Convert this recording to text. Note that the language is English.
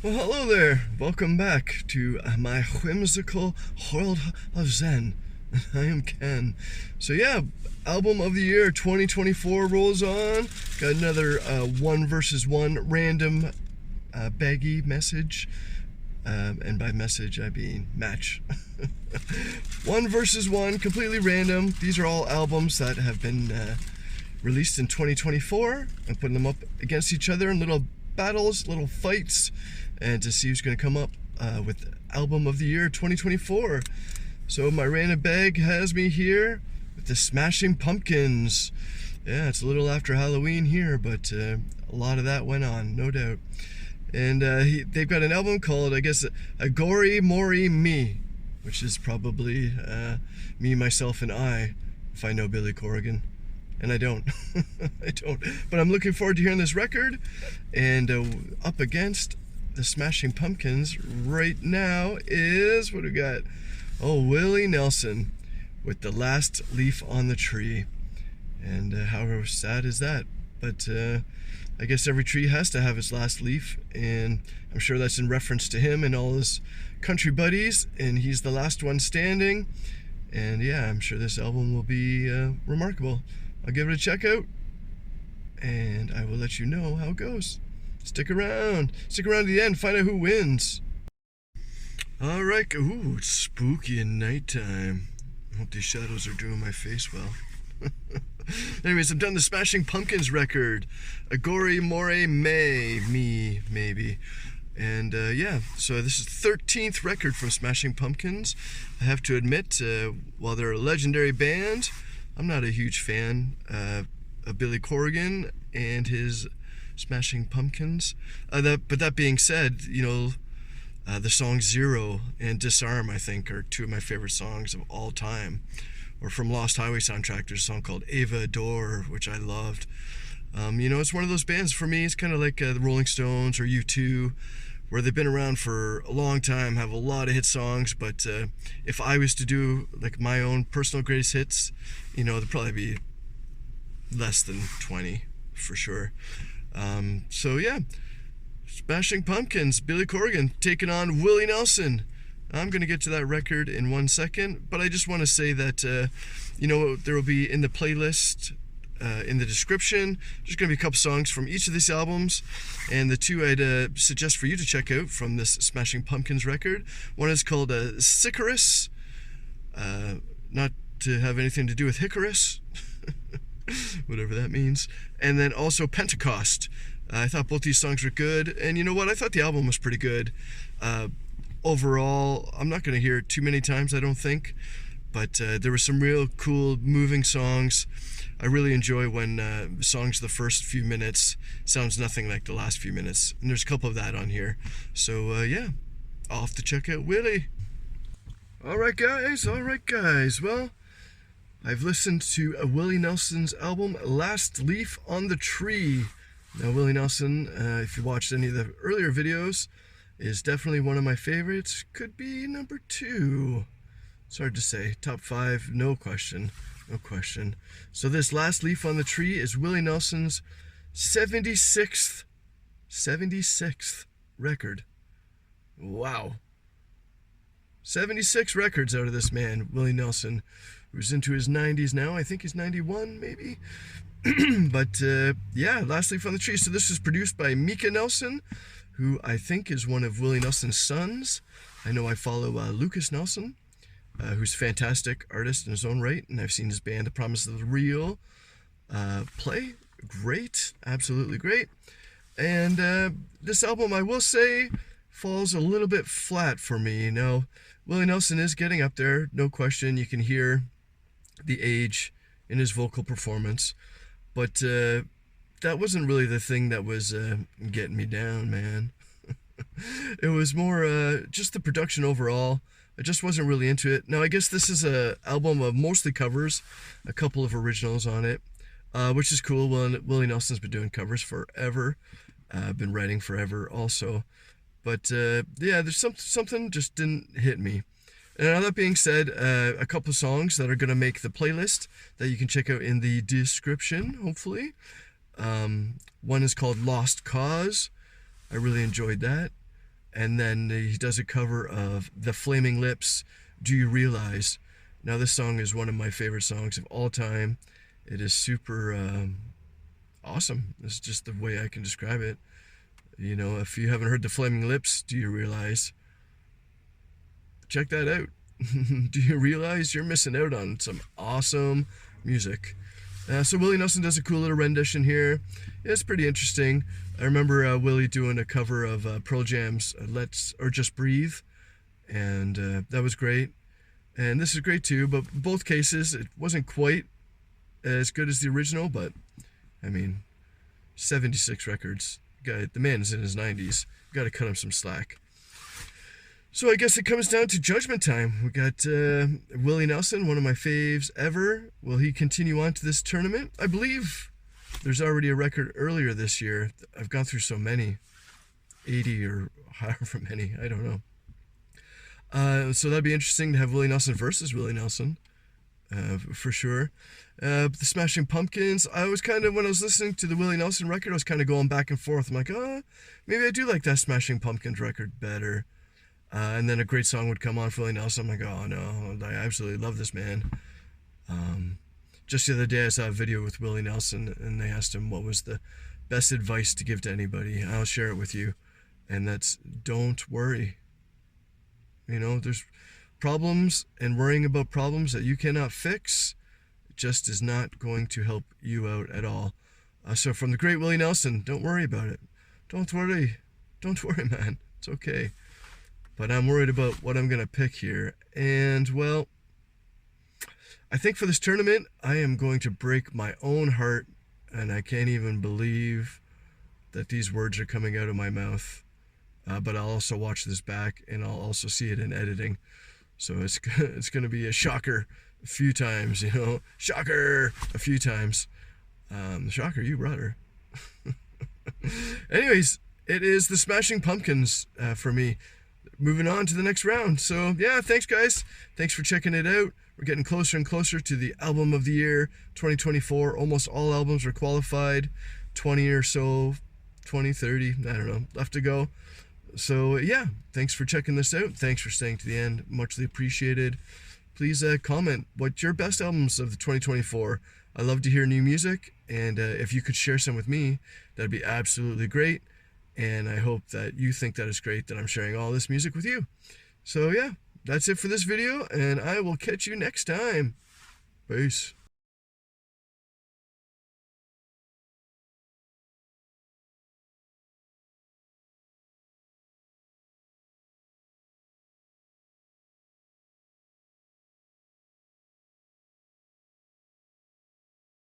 Well, hello there. Welcome back to my whimsical world of Zen. I am Ken. So yeah, album of the year 2024 rolls on. Got another one versus one random baggy message. And by message, I mean match. One versus one, completely random. These are all albums that have been released in 2024. I'm putting them up against each other in little battles, little fights, and to see who's going to come up with album of the year 2024. So my random bag has me here with the Smashing Pumpkins. Yeah, it's a little after Halloween here, but a lot of that went on, no doubt. And they've got an album called, I guess, Agori Mori Me, which is probably me, myself, and I, if I know Billy Corrigan. And I don't. I don't. But I'm looking forward to hearing this record. And up against the Smashing Pumpkins right now is, what do we got? Oh, Willie Nelson with The Last Leaf on the Tree. And how sad is that? But I guess every tree has to have its last leaf, and I'm sure that's in reference to him and all his country buddies, and he's the last one standing. And yeah, I'm sure this album will be remarkable. I'll give it a check out, and I will let you know how it goes. Stick around to the end, find out who wins. Alright, ooh, it's spooky and nighttime. I hope these shadows are doing my face well. Anyways, I'm done the Smashing Pumpkins record, Agori More Me, maybe. And yeah, so this is the 13th record from Smashing Pumpkins. I have to admit, while they're a legendary band, I'm not a huge fan of Billy Corrigan and his Smashing Pumpkins. But that being said, you know, the songs Zero and Disarm, I think, are two of my favorite songs of all time. Or from Lost Highway soundtrack, there's a song called Ava Adore, which I loved. You know, it's one of those bands for me. It's kind of like the Rolling Stones or U2, where they've been around for a long time, have a lot of hit songs. But if I was to do like my own personal greatest hits, you know, there'd probably be less than 20 for sure. So yeah, Smashing Pumpkins, Billy Corrigan taking on Willie Nelson. I'm going to get to that record in 1 second, but I just want to say that, you know, there will be in the playlist, in the description, there's going to be a couple songs from each of these albums, and the two I'd suggest for you to check out from this Smashing Pumpkins record. One is called Sicarus, not to have anything to do with Hickoris, whatever that means, and then also Pentecost. I thought both these songs were good, and you know what, I thought the album was pretty good. Overall, I'm not going to hear it too many times, I don't think, but there were some real cool, moving songs. I really enjoy when songs the first few minutes sounds nothing like the last few minutes, and there's a couple of that on here. So yeah, I'll have to check out Willie. Alright guys, well, I've listened to Willie Nelson's album, Last Leaf on the Tree. Now Willie Nelson, if you watched any of the earlier videos, is definitely one of my favorites. Could be number 2. It's hard to say. Top 5, no question. So this Last Leaf on the Tree is Willie Nelson's 76th record. Wow. 76 records out of this man, Willie Nelson, who's into his 90s now. I think he's 91, maybe. But yeah, Last Leaf on the Tree. So this is produced by Mika Nelson, who I think is one of Willie Nelson's sons. I know I follow Lucas Nelson, who's a fantastic artist in his own right, and I've seen his band, The Promise of the Real, play. Great, absolutely great. And this album, I will say, falls a little bit flat for me. Now, Willie Nelson is getting up there, no question. You can hear the age in his vocal performance, but that wasn't really the thing that was getting me down, man. It was more just the production overall. I just wasn't really into it. Now, I guess this is an album of mostly covers, a couple of originals on it, which is cool. Willie Nelson's been doing covers forever, been writing forever also. But yeah, there's something just didn't hit me. And now that being said, a couple of songs that are going to make the playlist that you can check out in the description, hopefully. One is called Lost Cause. I really enjoyed that. And then he does a cover of The Flaming Lips, Do You Realize? Now, this song is one of my favorite songs of all time. It is super awesome. It's just the way I can describe it. You know, if you haven't heard The Flaming Lips, Do You Realize? Check that out. Do you realize you're missing out on some awesome music? So Willie Nelson does a cool little rendition here. It's pretty interesting. I remember Willie doing a cover of Pearl Jam's Let's or Just Breathe, and that was great. And this is great too, but both cases, it wasn't quite as good as the original, but I mean, 76 records. The man is in his 90s. Got to cut him some slack. So I guess it comes down to judgment time. We got Willie Nelson, one of my faves ever. Will he continue on to this tournament? I believe there's already a record earlier this year. I've gone through so many, 80 or however many, I don't know. So that'd be interesting to have Willie Nelson versus Willie Nelson, for sure. The Smashing Pumpkins, I was kind of, when I was listening to the Willie Nelson record, I was kind of going back and forth. I'm like, oh, maybe I do like that Smashing Pumpkins record better. And then a great song would come on for Willie Nelson. I'm like, oh no, I absolutely love this man. Just the other day I saw a video with Willie Nelson, and they asked him what was the best advice to give to anybody. I'll share it with you, and that's don't worry. You know, there's problems, and worrying about problems that you cannot fix just is not going to help you out at all. So from the great Willie Nelson, don't worry about it. Don't worry, man. It's okay. But I'm worried about what I'm going to pick here. And, well, I think for this tournament, I am going to break my own heart. And I can't even believe that these words are coming out of my mouth. But I'll also watch this back, and I'll also see it in editing. So it's going to be a shocker a few times, you know. Shocker a few times. Shocker, you brought her. Anyways, it is the Smashing Pumpkins for me. Moving on to the next round. So yeah, thanks guys. Thanks for checking it out. We're getting closer and closer to the album of the year 2024. Almost all albums are qualified. 20 or so, 20, 30, I don't know, left to go. So yeah, thanks for checking this out. Thanks for staying to the end. Muchly appreciated. Please comment what your best albums of the 2024. I love to hear new music, and if you could share some with me, that'd be absolutely great. And I hope that you think that it's great that I'm sharing all this music with you. So yeah, that's it for this video, and I will catch you next time. Peace.